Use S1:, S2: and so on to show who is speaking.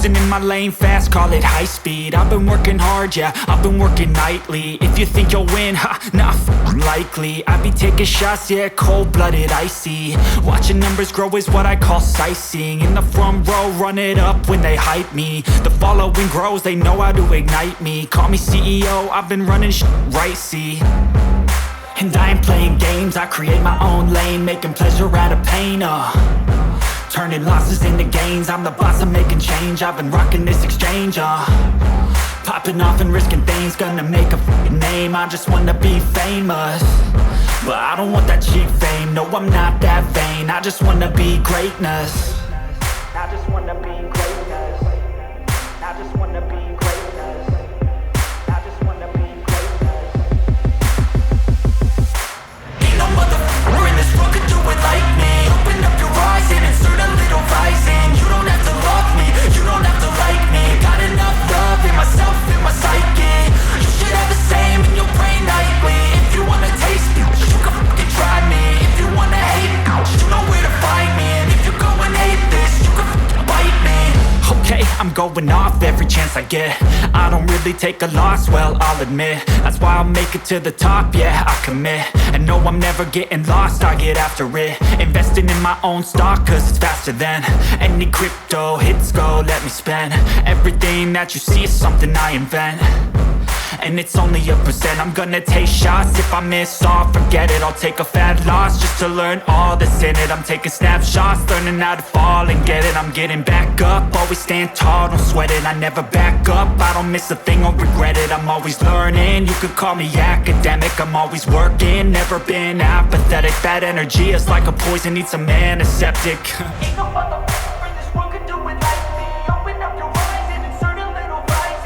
S1: Cruising in my lane fast, call it high speed. I've been working hard, yeah, I've been working nightly. If you think you'll win, ha, not likely. I be taking shots, yeah, cold-blooded, icy. Watching numbers grow is what I call sightseeing. In the front row, run it up when they hype me. The following grows, they know how to ignite me. Call me CEO, I've been running right, see. And I ain't playing games, I create my own lane, making pleasure out of pain, turning losses into gains. I'm the boss, I'm making change. I've been rocking this exchange, popping off and risking things. Gonna make a f***ing name. I just wanna be famous, but I don't want that cheap fame. No, I'm not that vain. I just wanna be greatness. I just wanna be greatness. I just wanna be greatness. I just wanna be greatness. Ain't no motherfucker in this world could do it like me. Open up your eyes and insert a little rising. You don't have to love me, you don't have to like me. Got enough love in myself, in my psyche. You should have the same in your brain nightly. If you wanna taste me, you can fucking try me. If you wanna hate me, you know where to find me. And if you go and hate this, you can fucking bite me. Okay, I'm going off every chance I get. I don't really take a loss, well, I'll admit. That's why I'll make it to the top, yeah, I commit. And no, I'm never getting lost, I get after it. Investing in my own stock, cause it's faster than any crypto hits go, let me spend. Everything that you see is something I invent, and it's only a percent. I'm gonna take shots, if I miss all, forget it. I'll take a fat loss just to learn all that's in it. I'm taking snapshots, learning how to fall and get it. I'm getting back up, always stand tall, don't sweat it. I never back up, I don't miss a thing or regret it. I'm always learning, you could call me academic. I'm always working, never been apathetic. That energy is like a poison, needs a antiseptic.